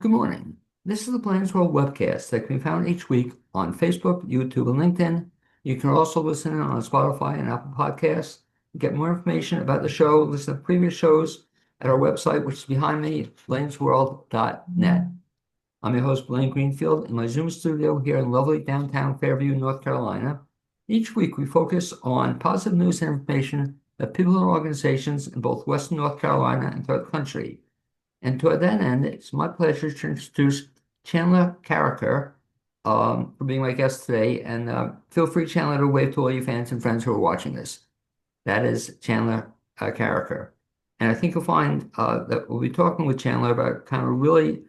Good morning. This is the Plans World webcast that can be found each week on Facebook, YouTube, and LinkedIn. You can also listen in on Spotify and Apple Podcasts. Get more information about the show, listen to previous shows at our website, which is behind me, blainsworld.net. I'm your host, Blaine Greenfield, in my Zoom studio here in lovely downtown Fairview, North Carolina. Each week, we focus on positive news and information that people and organizations in both Western North Carolina and throughout the country. And to that end, it's my pleasure to introduce Chandler Carriker for being my guest today. And feel free, Chandler, to wave to all your fans and friends who are watching this. That is Chandler Carriker. And I think you'll find that we'll be talking with Chandler about kind of a really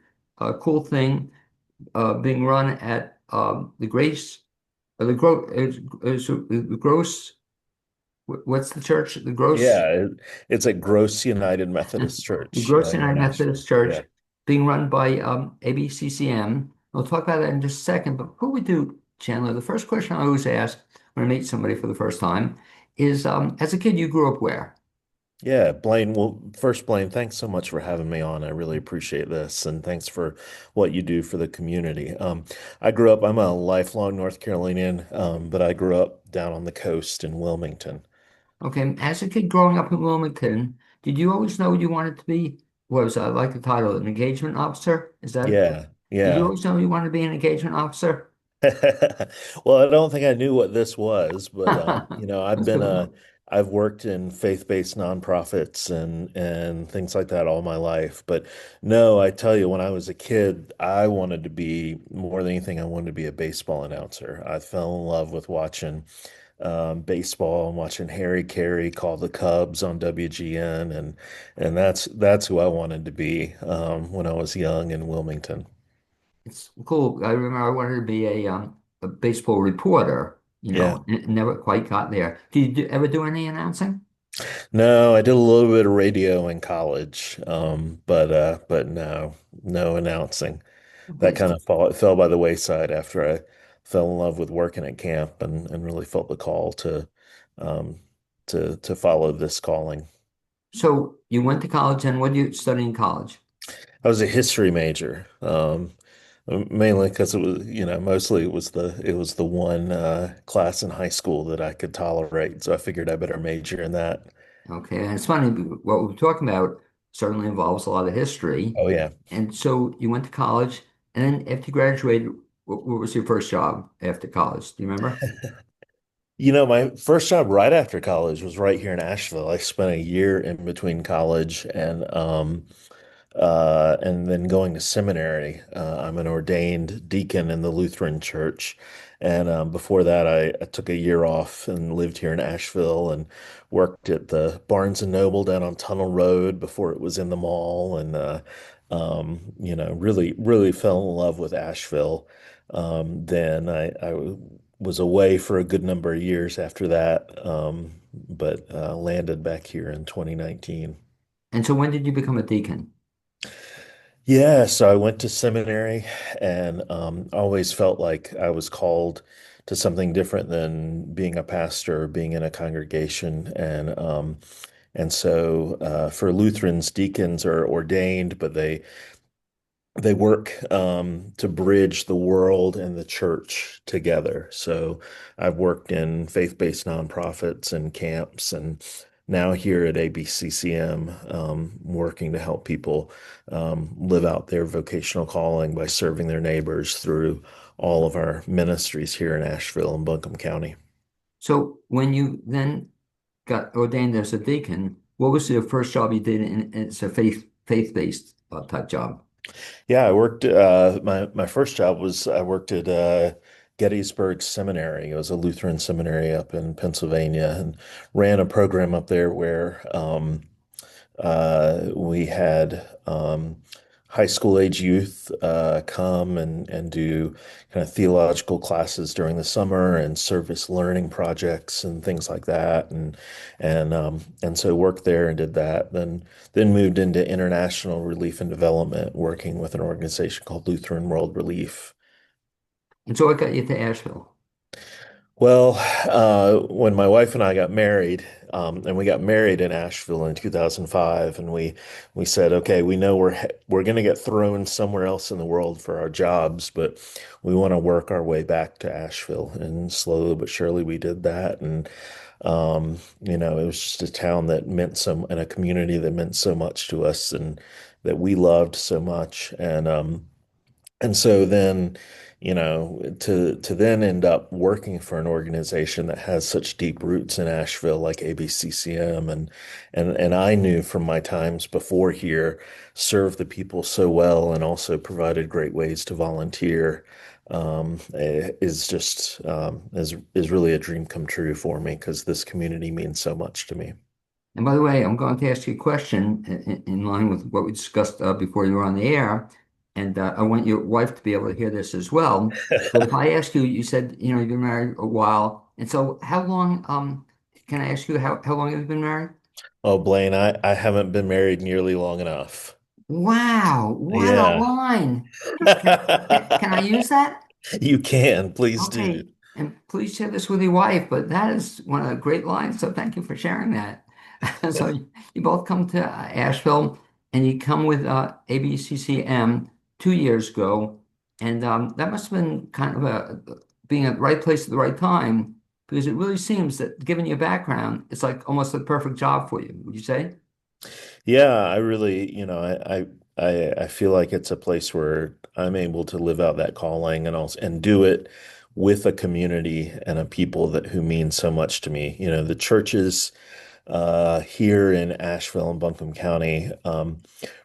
cool thing being run at the Grace, the Gross, what's the church? The Gross. It's at Gross United Methodist The Church Gross here United in Methodist Asheville. Church Yeah. being run by ABCCM. We'll talk about that in just a second. But before we do, Chandler, the first question I always ask when I meet somebody for the first time is, as a kid, you grew up where? Yeah, Blaine. Well, first, Blaine, thanks so much for having me on. I really appreciate this, and thanks for what you do for the community. I'm a lifelong North Carolinian, but I grew up down on the coast in Wilmington. Okay, as a kid growing up in Wilmington, did you always know you wanted to be, what was I like the title, an engagement officer? Is that, Yeah, did you yeah. always know you wanted to be an engagement officer? Well, I don't think I knew what this was, but That's good enough. I've worked in faith-based nonprofits and things like that all my life. But no, I tell you, when I was a kid, I wanted to be more than anything, I wanted to be a baseball announcer. I fell in love with watching baseball and watching Harry Carey call the Cubs on WGN, and that's who I wanted to be when I was young in Wilmington. It's cool. I remember I wanted to be a baseball reporter, Yeah. never quite got there. Did you ever do any announcing? No, I did a little bit of radio in college, but no, no announcing. That Okay, kind of fell by the wayside after I fell in love with working at camp and really felt the call um, to follow this calling. so you went to college, and what did you study in college? I was a history major, mainly because it was, mostly it was the one class in high school that I could tolerate, so I figured I better major in that. Okay, and it's funny, what we're talking about certainly involves a lot of history. Oh yeah. And so you went to college, and then after you graduated, what was your first job after college? Do you remember? My first job right after college was right here in Asheville. I spent a year in between college and then going to seminary. I'm an ordained deacon in the Lutheran church. And before that, I took a year off and lived here in Asheville and worked at the Barnes and Noble down on Tunnel Road before it was in the mall. And, really, really fell in love with Asheville. Then I was away for a good number of years after that, but landed back here in 2019. And so when did you become a deacon? Yeah, so I went to seminary and always felt like I was called to something different than being a pastor or being in a congregation. And so for Lutherans, deacons are ordained, but they work to bridge the world and the church together. So I've worked in faith-based nonprofits and camps, and now here at ABCCM, working to help people live out their vocational calling by serving their neighbors through all of our ministries here in Asheville and Buncombe County. So when you then got ordained as a deacon, what was the first job you did it's a faith-based type job? Yeah, my first job was I worked at Gettysburg Seminary. It was a Lutheran seminary up in Pennsylvania and ran a program up there where we had high school age youth come and do kind of theological classes during the summer and service learning projects and things like that. And so worked there and did that. Then moved into international relief and development, working with an organization called Lutheran World Relief. And so what got you to Asheville? Well, when my wife and I got married, and we got married in Asheville in 2005, and we said, okay, we know we're going to get thrown somewhere else in the world for our jobs, but we want to work our way back to Asheville, and slowly but surely we did that, and it was just a town that meant so, and a community that meant so much to us, and that we loved so much, and so then, to then end up working for an organization that has such deep roots in Asheville, like ABCCM, and I knew from my times before here, served the people so well, and also provided great ways to volunteer, is just is really a dream come true for me because this community means so much to me. And by the way, I'm going to ask you a question in line with what we discussed before you were on the air. And I want your wife to be able to hear this as well. But if I ask you, you said, you've been married a while. And so how long, can I ask you how long have you been married? Oh, Blaine, I haven't been married nearly long enough. Wow, what a Yeah. line. Can I use that? You can, please do. Okay, and please share this with your wife, but that is one of the great lines, so thank you for sharing that. So you both come to Asheville, and you come with ABCCM 2 years ago, and that must have been kind of being at the right place at the right time, because it really seems that given your background, it's like almost the perfect job for you, would you say? Yeah, I really, I feel like it's a place where I'm able to live out that calling and also and do it with a community and a people that who mean so much to me. The churches here in Asheville and Buncombe County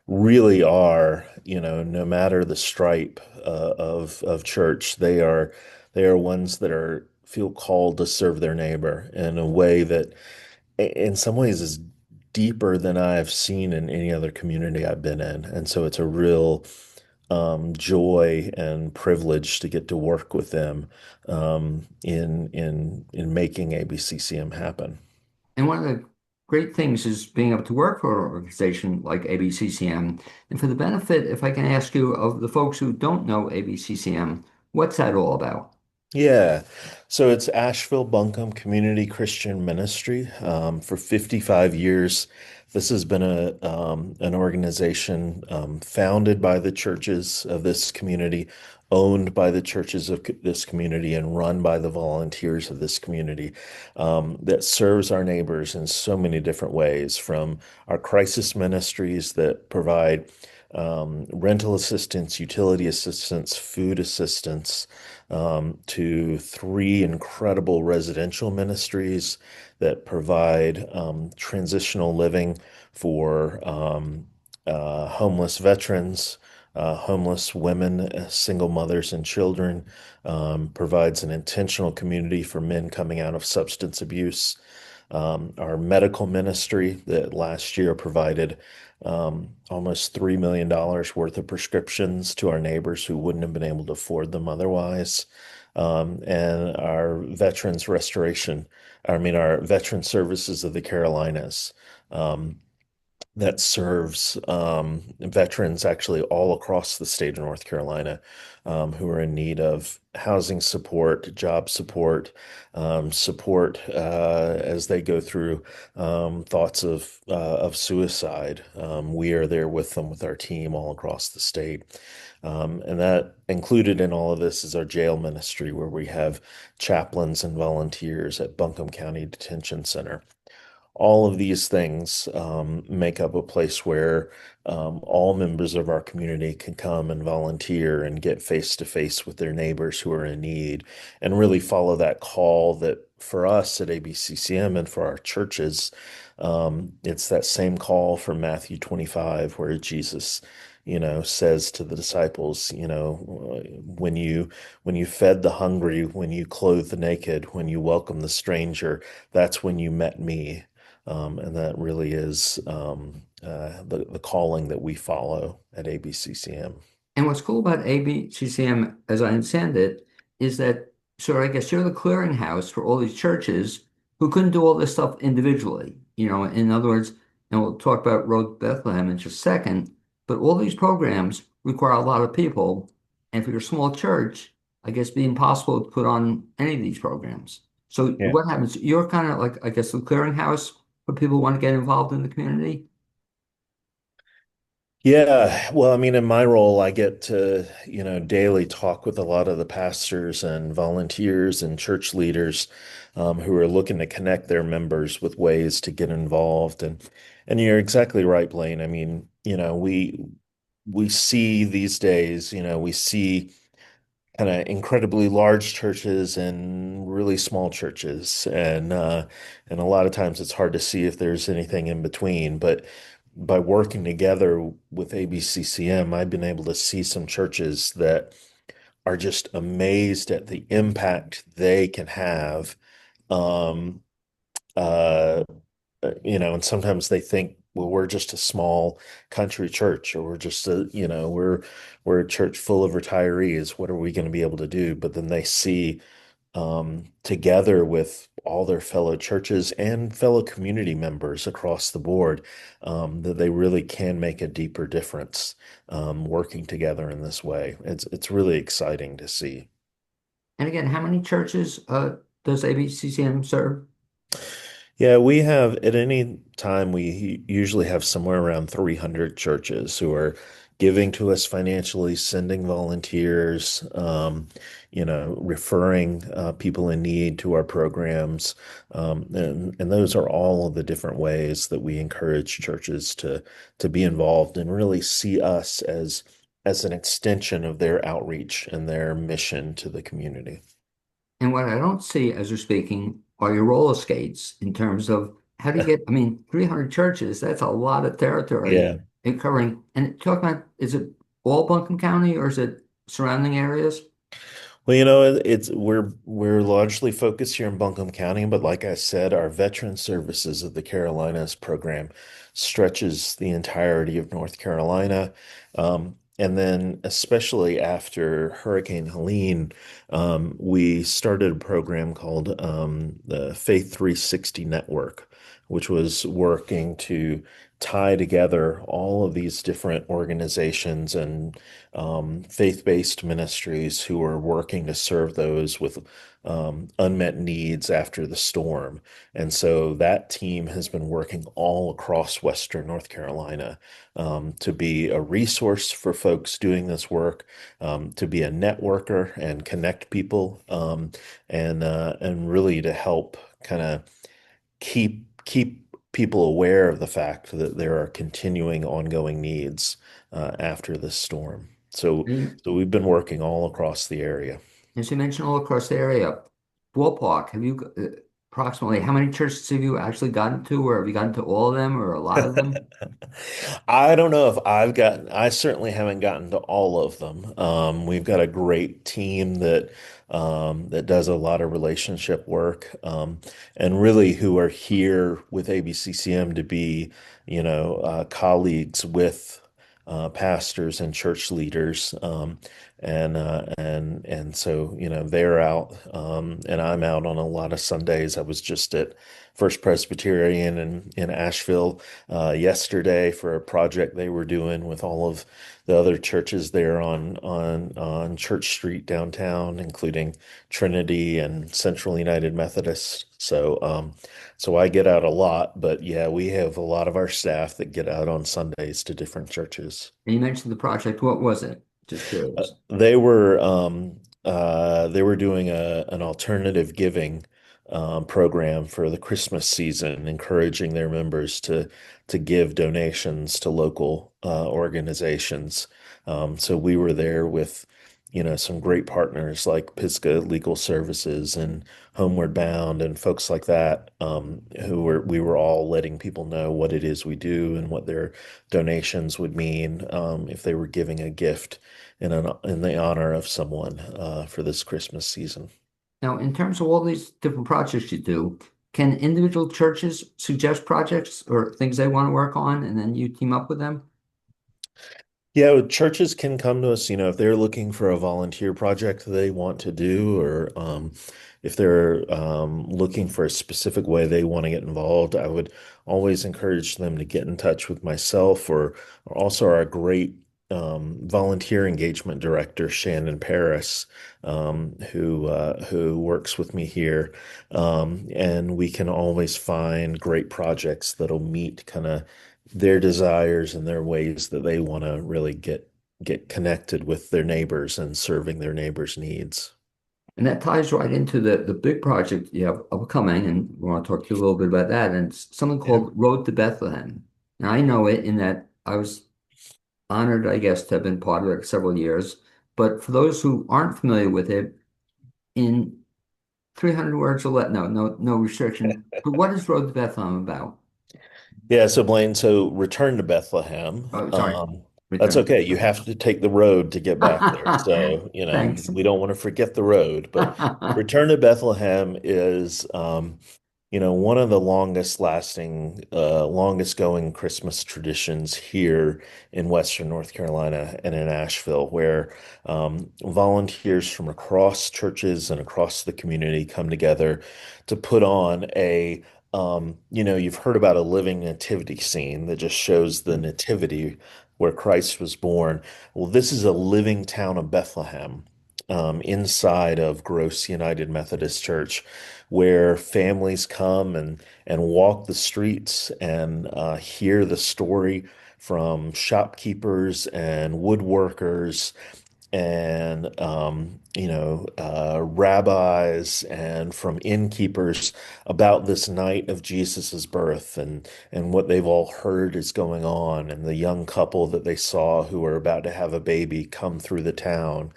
really are, no matter the stripe of church, they are ones that are feel called to serve their neighbor in a way that in some ways is deeper than I've seen in any other community I've been in. And so it's a real joy and privilege to get to work with them in making ABCCM happen. And one of the great things is being able to work for an organization like ABCCM. And for the benefit, if I can ask you, of the folks who don't know ABCCM, what's that all about? Yeah. So it's Asheville Buncombe Community Christian Ministry. For 55 years, this has been an organization founded by the churches of this community, owned by the churches of this community, and run by the volunteers of this community, that serves our neighbors in so many different ways, from our crisis ministries that provide rental assistance, utility assistance, food assistance, to three incredible residential ministries that provide transitional living for homeless veterans, homeless women, single mothers, and children, provides an intentional community for men coming out of substance abuse. Our medical ministry that last year provided almost $3 million worth of prescriptions to our neighbors who wouldn't have been able to afford them otherwise. And our veterans restoration, I mean, our veteran services of the Carolinas. That serves veterans actually all across the state of North Carolina, who are in need of housing support, job support, support as they go through thoughts of suicide. We are there with them with our team all across the state. And that included in all of this is our jail ministry, where we have chaplains and volunteers at Buncombe County Detention Center. All of these things make up a place where all members of our community can come and volunteer and get face to face with their neighbors who are in need, and really follow that call that for us at ABCCM and for our churches, it's that same call from Matthew 25 where Jesus, says to the disciples, when you fed the hungry, when you clothed the naked, when you welcomed the stranger, that's when you met me. And that really is the calling that we follow at ABCCM. And what's cool about ABCCM, as I understand it, is that, so I guess you're the clearinghouse for all these churches who couldn't do all this stuff individually. In other words, and we'll talk about Road Bethlehem in just a second, but all these programs require a lot of people. And for your small church, I guess it'd be impossible to put on any of these programs. So Yeah. what happens? You're kind of like, I guess, the clearinghouse for people who want to get involved in the community. Yeah, well, I mean, in my role, I get to, daily talk with a lot of the pastors and volunteers and church leaders who are looking to connect their members with ways to get involved. And you're exactly right, Blaine. I mean, we see these days, we see kind of incredibly large churches and really small churches, and a lot of times it's hard to see if there's anything in between. But by working together with ABCCM, I've been able to see some churches that are just amazed at the impact they can have. Um, uh, and sometimes they think, well, we're just a small country church, or we're just we're a church full of retirees. What are we going to be able to do? But then they see together with all their fellow churches and fellow community members across the board, that they really can make a deeper difference working together in this way. It's really exciting to see. And again, how many churches does ABCCM serve? Yeah, we have at any time, we usually have somewhere around 300 churches who are giving to us financially, sending volunteers, referring people in need to our programs. And those are all of the different ways that we encourage churches to be involved and really see us as an extension of their outreach and their mission to the community. And what I don't see as you're speaking are your roller skates in terms of how do you get, I mean, 300 churches, that's a lot of territory Yeah. in covering. And talk about, is it all Buncombe County or is it surrounding areas? Well, it's we're largely focused here in Buncombe County, but like I said, our Veteran Services of the Carolinas program stretches the entirety of North Carolina. And then, especially after Hurricane Helene, we started a program called the Faith 360 Network, which was working to tie together all of these different organizations and faith-based ministries who are working to serve those with unmet needs after the storm. And so that team has been working all across Western North Carolina to be a resource for folks doing this work, to be a networker and connect people, and really to help kind of keep people aware of the fact that there are continuing ongoing needs after this storm. So, And so we've been working all across the area. as you mentioned, all across the area, ballpark, have you approximately how many churches have you actually gotten to, or have you gotten to all of them or a lot of them? I don't know if I certainly haven't gotten to all of them. We've got a great team that does a lot of relationship work, and really who are here with ABCCM to be, colleagues with pastors and church leaders. And so, they're out, and I'm out on a lot of Sundays. I was just at First Presbyterian in Asheville yesterday for a project they were doing with all of the other churches there on Church Street downtown, including Trinity and Central United Methodist. So I get out a lot, but yeah, we have a lot of our staff that get out on Sundays to different churches. And you mentioned the project. What was it? Just curious. They were doing an alternative giving program for the Christmas season, encouraging their members to give donations to local organizations. So we were there with, some great partners like Pisgah Legal Services and Homeward Bound and folks like that, we were all letting people know what it is we do and what their donations would mean if they were giving a gift in the honor of someone for this Christmas season. Now, in terms of all these different projects you do, can individual churches suggest projects or things they want to work on, and then you team up with them? Yeah, churches can come to us, if they're looking for a volunteer project they want to do, or if they're looking for a specific way they want to get involved. I would always encourage them to get in touch with myself or also our great volunteer engagement director, Shannon Paris, who works with me here, and we can always find great projects that'll meet kind of their desires and their ways that they want to really get connected with their neighbors and serving their neighbors' needs. And that ties right into the big project you have upcoming, and we want to talk to you a little bit about that. And it's something Yeah. called Road to Bethlehem. And I know it in that I was honored, I guess, to have been part of it several years. But for those who aren't familiar with it, in 300 words or less, no restriction. But what is Road to Bethlehem about? Yeah, so Blaine, so return to Bethlehem. Oh, sorry, That's return. okay. You have to take the road to get back there. So, Thanks. we don't want to forget the road, but return to Bethlehem is, one of the longest going Christmas traditions here in Western North Carolina and in Asheville, where volunteers from across churches and across the community come together to put on you've heard about a living nativity scene that just shows the nativity where Christ was born. Well, this is a living town of Bethlehem, inside of Gross United Methodist Church, where families come and walk the streets and hear the story from shopkeepers and woodworkers and rabbis and from innkeepers about this night of Jesus's birth and what they've all heard is going on, and the young couple that they saw who were about to have a baby come through the town.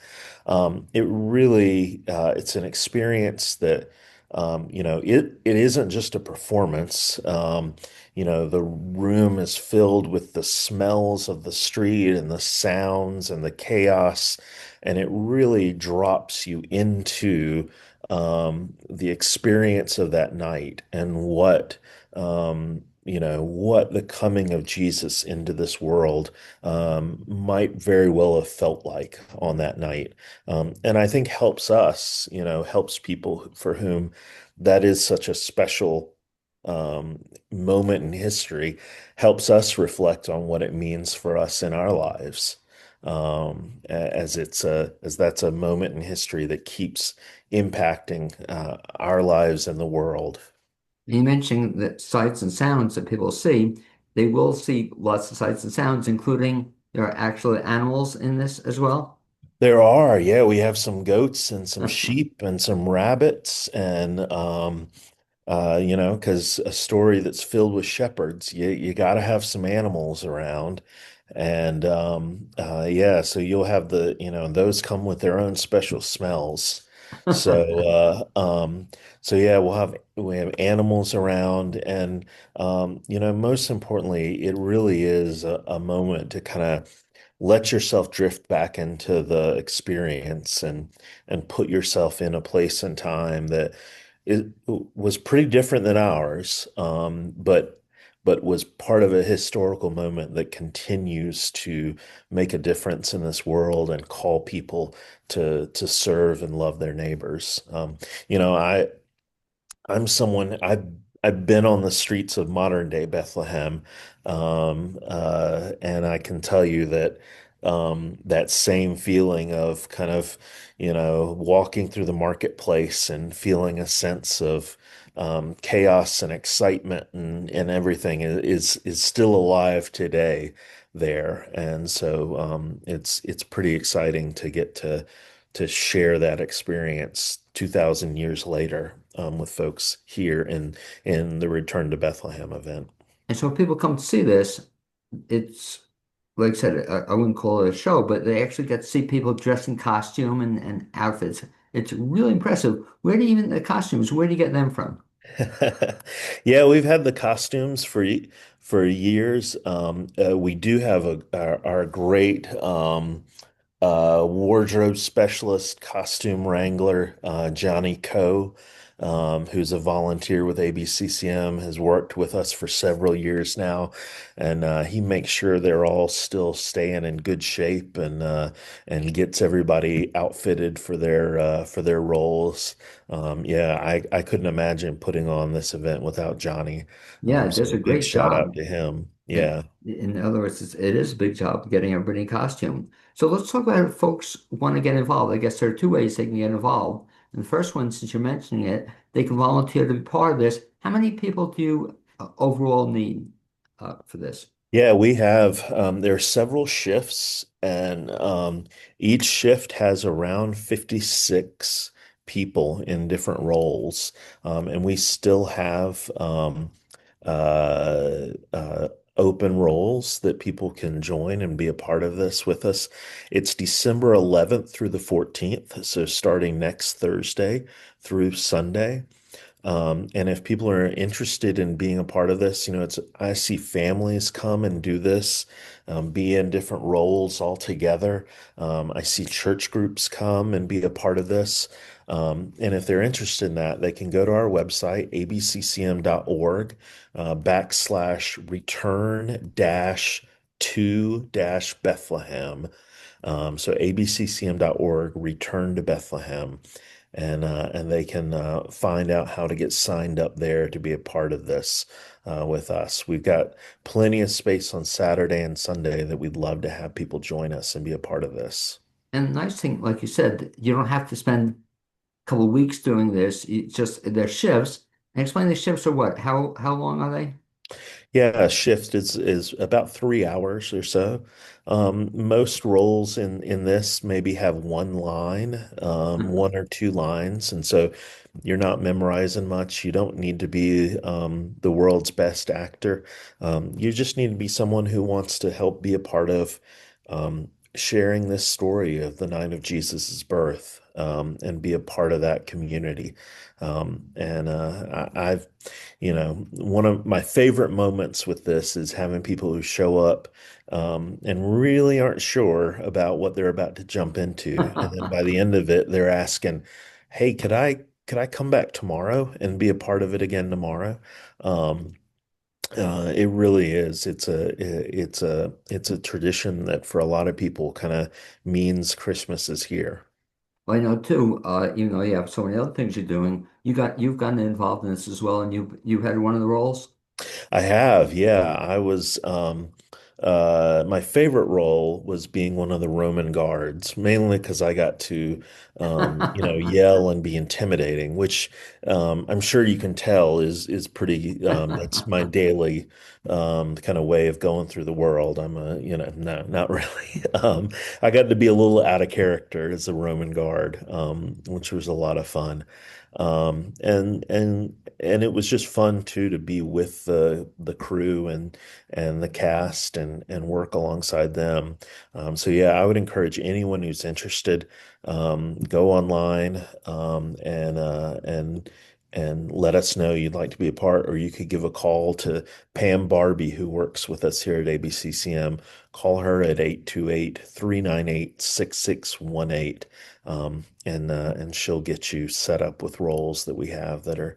It's an experience that it isn't just a performance. The room is filled with the smells of the street and the sounds and the chaos, and it really drops you into the experience of that night and what the coming of Jesus into this world might very well have felt like on that night. And I think helps people for whom that is such a special moment in history, helps us reflect on what it means for us in our lives. As that's a moment in history that keeps impacting our lives and the world. You mentioned that sights and sounds that people see, they will see lots of sights and sounds, including there are actually animals in this as well. There are, yeah, we have some goats and some sheep and some rabbits and because a story that's filled with shepherds, you got to have some animals around, and yeah, so you'll have those come with their own special smells. So so yeah, we have animals around, and most importantly, it really is a moment to kind of let yourself drift back into the experience and put yourself in a place and time that it was pretty different than ours, but was part of a historical moment that continues to make a difference in this world and call people to serve and love their neighbors. You know, I I'm someone I've been on the streets of modern day Bethlehem, and I can tell you that that same feeling of kind of walking through the marketplace and feeling a sense of chaos and excitement and everything is still alive today there, and so it's pretty exciting to get to share that experience 2,000 years later with folks here in the Return to Bethlehem event. And so if people come to see this, it's like I said, I wouldn't call it a show, but they actually get to see people dressed in costume and outfits. It's really impressive. Where do you even the costumes, where do you get them from? Yeah, we've had the costumes for years. We do have our great wardrobe specialist, costume wrangler, Johnny Coe, who's a volunteer with ABCCM, has worked with us for several years now, and he makes sure they're all still staying in good shape and gets everybody outfitted for their roles. Yeah, I couldn't imagine putting on this event without Johnny. Yeah, it does So a big great shout out job. to him. And Yeah. in other words, it is a big job getting everybody in costume. So let's talk about if folks want to get involved. I guess there are two ways they can get involved. And the first one, since you're mentioning it, they can volunteer to be part of this. How many people do you overall need for this? Yeah, we have, there are several shifts, and each shift has around 56 people in different roles. And we still have uh, uh, open roles that people can join and be a part of this with us. It's December 11th through the 14th, so starting next Thursday through Sunday. And if people are interested in being a part of this, I see families come and do this, be in different roles all together. I see church groups come and be a part of this. And if they're interested in that, they can go to our website, abccm.org, /return dash to dash Bethlehem. So abccm.org, return to Bethlehem, and they can find out how to get signed up there to be a part of this with us. We've got plenty of space on Saturday and Sunday that we'd love to have people join us and be a part of this. And the nice thing, like you said, you don't have to spend a couple of weeks doing this. You just their shifts. And explain the shifts are what? How long are they? Yeah, a shift is about 3 hours or so. Most roles in this maybe have one line, one or two lines, and so you're not memorizing much. You don't need to be the world's best actor. You just need to be someone who wants to help be a part of sharing this story of the night of Jesus's birth, and be a part of that community. And I've one of my favorite moments with this is having people who show up and really aren't sure about what they're about to jump into. And then by the end of it, they're asking, "Hey, could I come back tomorrow and be a part of it again tomorrow?" Um, it really is. It's a tradition that for a lot of people kind of means Christmas is here. Well, I know too, you have so many other things you're doing. You've gotten involved in this as well, and you had one of the roles. I have, yeah. I was my favorite role was being one of the Roman guards, mainly because I got to yell and be intimidating, which I'm sure you can tell is pretty that's my daily kind of way of going through the world. No, not really. I got to be a little out of character as a Roman guard, which was a lot of fun. And it was just fun too to be with the crew and the cast and work alongside them. So yeah, I would encourage anyone who's interested, go online, and let us know you'd like to be a part, or you could give a call to Pam Barbie, who works with us here at ABCCM. Call her at 828-398-6618. And she'll get you set up with roles that we have that are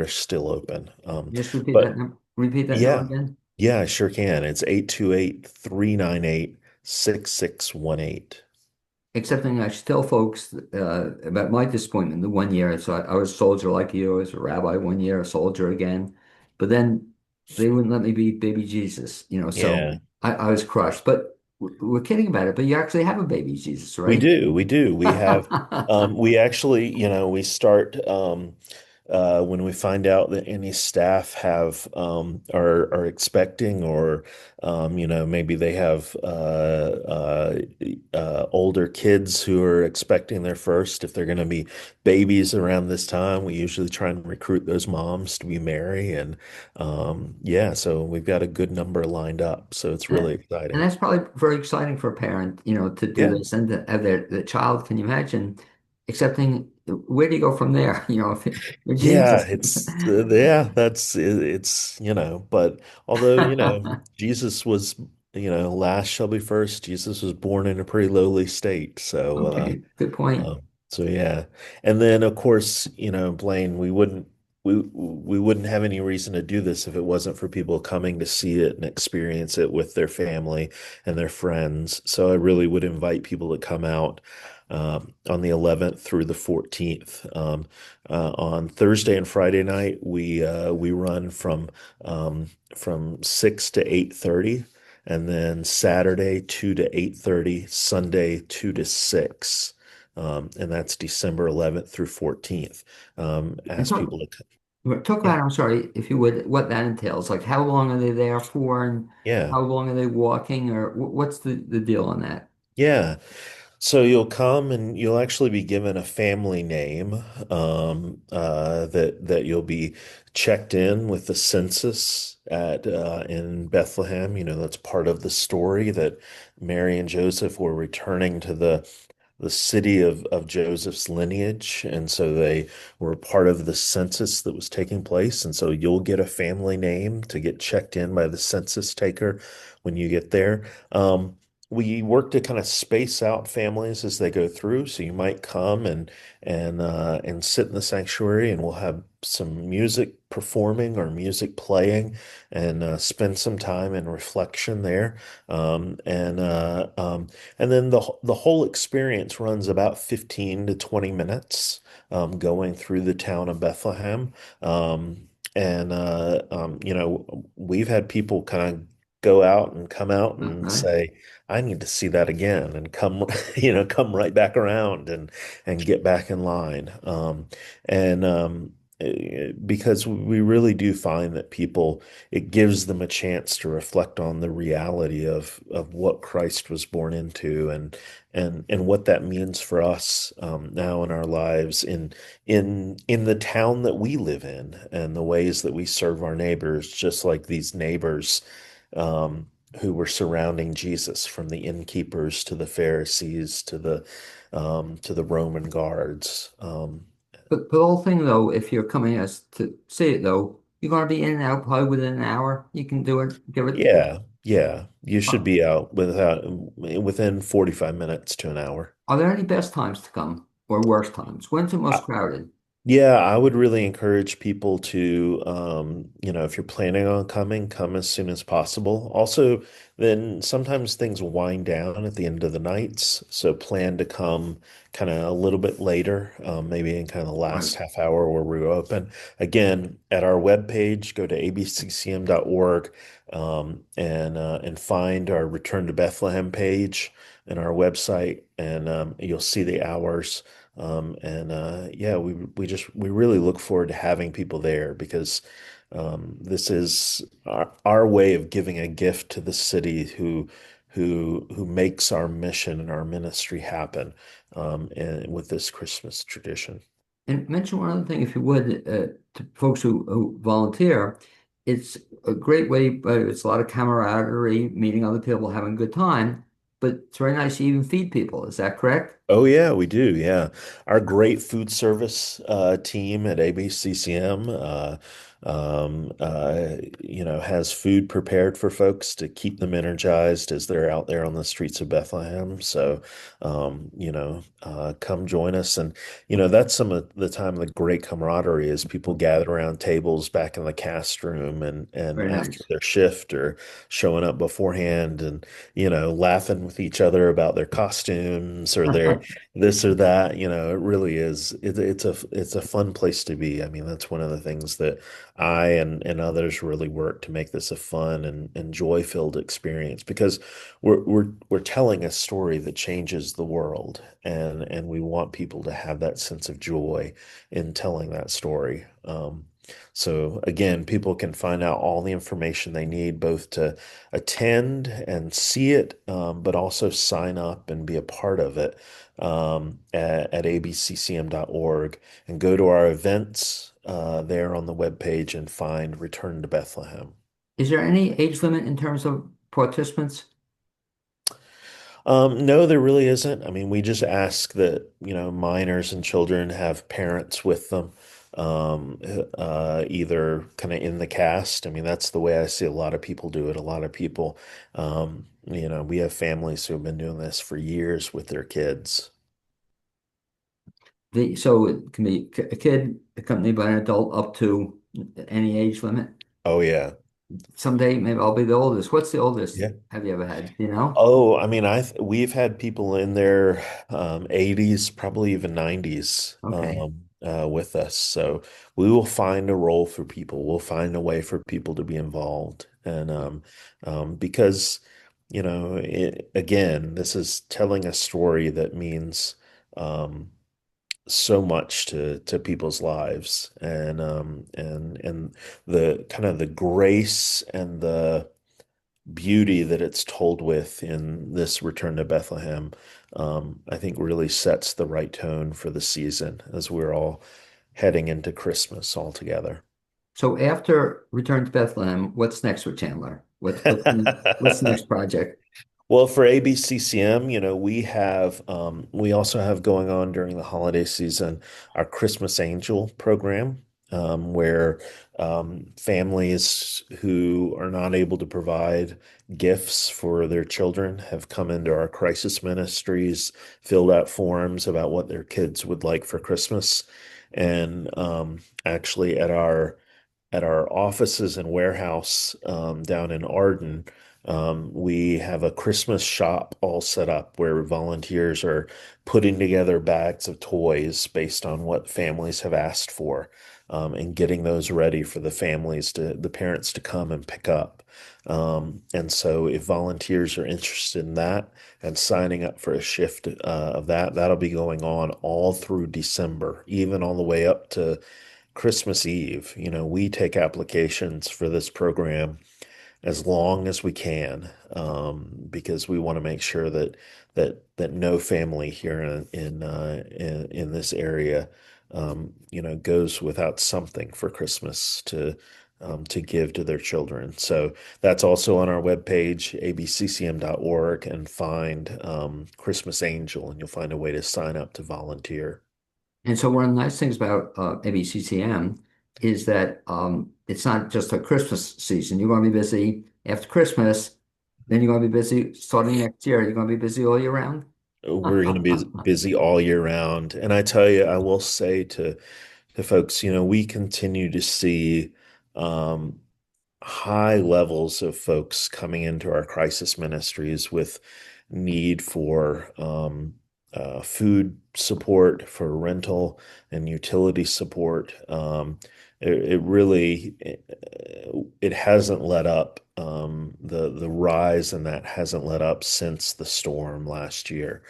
still open. Just But repeat that number yeah, again. yeah, I sure can. It's 828-398-6618. Excepting I should tell folks about my disappointment the one year. So I was a soldier like you. I was a rabbi one year, a soldier again. But then they wouldn't let me be baby Jesus. So Yeah. I was crushed. But we're kidding about it. But you actually have a baby Jesus, We right? do. We do. We have, we actually, we start, when we find out that any staff are expecting, or, maybe they have, older kids who are expecting their first. If they're going to be babies around this time, we usually try and recruit those moms to be Mary. And, yeah, so we've got a good number lined up. So it's And, really and exciting. that's probably very exciting for a parent, to do Yeah. this and to have the child. Can you imagine accepting? Where do you go from there? If you're Yeah, Jesus. yeah, but although, Jesus was, last shall be first, Jesus was born in a pretty lowly state. Okay, good point. So yeah. And then of course, Blaine, we wouldn't have any reason to do this if it wasn't for people coming to see it and experience it with their family and their friends. So I really would invite people to come out. on the 11th through the 14th. On Thursday and Friday night, we run from 6 to 8:30, and then Saturday 2 to 8:30, Sunday 2 to 6. And that's December 11th through 14th. And Ask talk people to, talk yeah, about, I'm sorry, if you would, what that entails. Like how long are they there for and yeah, how long are they walking or what's the deal on that? yeah. So you'll come and you'll actually be given a family name that you'll be checked in with the census at in Bethlehem. You know, that's part of the story that Mary and Joseph were returning to the city of Joseph's lineage. And so they were part of the census that was taking place. And so you'll get a family name to get checked in by the census taker when you get there. We work to kind of space out families as they go through. So you might come and sit in the sanctuary, and we'll have some music performing or music playing, and spend some time in reflection there. Um, and uh, um, and then the whole experience runs about 15 to 20 minutes, going through the town of Bethlehem. You know, we've had people kind of go out and come out and Right? say, I need to see that again, and come, come right back around and get back in line. Because we really do find that people, it gives them a chance to reflect on the reality of what Christ was born into, and what that means for us now in our lives, in the town that we live in, and the ways that we serve our neighbors, just like these neighbors um, who were surrounding Jesus, from the innkeepers to the Pharisees to the Roman guards. But the whole thing though, if you're coming as to see it though, you're gonna be in and out probably within an hour. You can do it, give it. Yeah, yeah. You should uh, be out within 45 minutes to an hour. Are there any best times to come or worst times? When's it most crowded? Yeah, I would really encourage people to, if you're planning on coming, come as soon as possible. Also, then sometimes things wind down at the end of the nights, so plan to come kind of a little bit later, maybe in kind of the Right. last half hour where we're open. Again, at our webpage, go to abccm.org, and find our Return to Bethlehem page in our website, and you'll see the hours. Yeah, we really look forward to having people there, because this is our way of giving a gift to the city who makes our mission and our ministry happen, and with this Christmas tradition. And mention one other thing, if you would, to folks who volunteer. It's a great way, but it's a lot of camaraderie, meeting other people, having a good time. But it's very nice to even feed people. Is that correct? Oh yeah, we do. Yeah, our great food service team at ABCCM, has food prepared for folks to keep them energized as they're out there on the streets of Bethlehem. So, come join us, and that's some of the time of the great camaraderie, is people gather around tables back in the cast room, and Very after nice. their shift, or showing up beforehand, and laughing with each other about their costumes or their this or that. It really is. It's a fun place to be. I mean, that's one of the things that I and others really work to make this a fun and joy-filled experience, because we're telling a story that changes the world, and we want people to have that sense of joy in telling that story. So again, people can find out all the information they need, both to attend and see it, but also sign up and be a part of it, at abccm.org, and go to our events there on the webpage and find Return to Bethlehem. Is there any age limit in terms of participants? No, there really isn't. I mean, we just ask that, minors and children have parents with them, either kind of in the cast. I mean, that's the way I see a lot of people do it. A lot of people, we have families who have been doing this for years with their kids. So it can be a kid accompanied by an adult up to any age limit. Oh, yeah. Someday maybe I'll be the oldest. What's the oldest Yeah. have you ever had? Do you know? Oh, I mean, we've had people in their 80s, probably even 90s, Okay. with us. So we will find a role for people. We'll find a way for people to be involved, and because again, this is telling a story that means um, so much to people's lives, and the kind of the grace and the beauty that it's told with in this Return to Bethlehem, I think really sets the right tone for the season as we're all heading into Christmas all together. So after Return to Bethlehem, what's next with Chandler? What's the next project? Well, for ABCCM, we also have going on during the holiday season our Christmas Angel program, where families who are not able to provide gifts for their children have come into our crisis ministries, filled out forms about what their kids would like for Christmas, and actually at our offices and warehouse down in Arden, we have a Christmas shop all set up where volunteers are putting together bags of toys based on what families have asked for, and getting those ready for the parents to come and pick up. And so, if volunteers are interested in that and signing up for a shift of that, that'll be going on all through December, even all the way up to Christmas Eve. We take applications for this program as long as we can, because we want to make sure that no family here in this area, goes without something for Christmas to give to their children. So that's also on our webpage, abccm.org, and find Christmas Angel, and you'll find a way to sign up to volunteer. And so one of the nice things about ABCCM is that it's not just a Christmas season. You're going to be busy after Christmas, then you're going to be busy starting next year. You're going to be busy all year round. We're going to be busy all year round. And I tell you, I will say to folks, we continue to see um, high levels of folks coming into our crisis ministries with need for food support, for rental and utility support. It really it hasn't let up. The rise in that hasn't let up since the storm last year.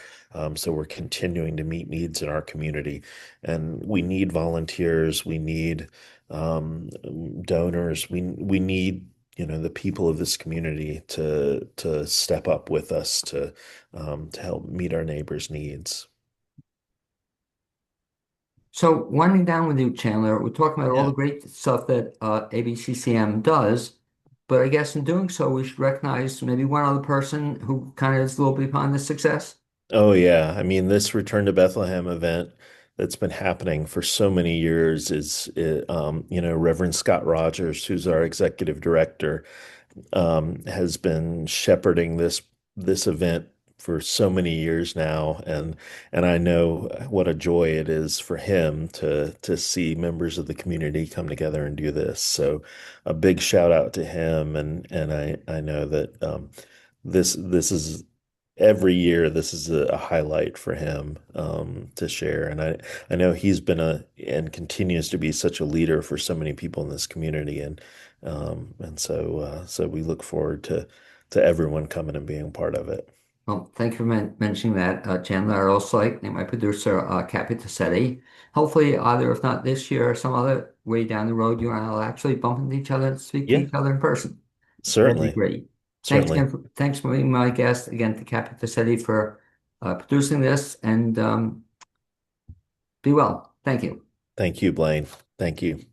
So we're continuing to meet needs in our community, and we need volunteers. We need um, donors. We need the people of this community to step up with us to help meet our neighbors' needs. So winding down with you, Chandler, we're talking about all Yeah. the great stuff that ABCCM does, but I guess in doing so, we should recognize maybe one other person who kind of is a little behind the success. Oh yeah. I mean, this Return to Bethlehem event that's been happening for so many years Reverend Scott Rogers, who's our executive director, has been shepherding this event for so many years now, and I know what a joy it is for him to see members of the community come together and do this. So, a big shout out to him, and I know that this is every year this is a highlight for him to share, and I know he's been a and continues to be such a leader for so many people in this community, and so we look forward to everyone coming and being part of it. Well, thank you for mentioning that, Chandler. I'd also like to thank my producer, Cappy Tassetti. Hopefully, either if not this year or some other way down the road, you and I will actually bump into each other and speak to Yeah, each other in person. That'd be certainly, great. certainly. Thanks for being my guest again to Cappy Tassetti for producing this, and be well. Thank you. Thank you, Blaine. Thank you.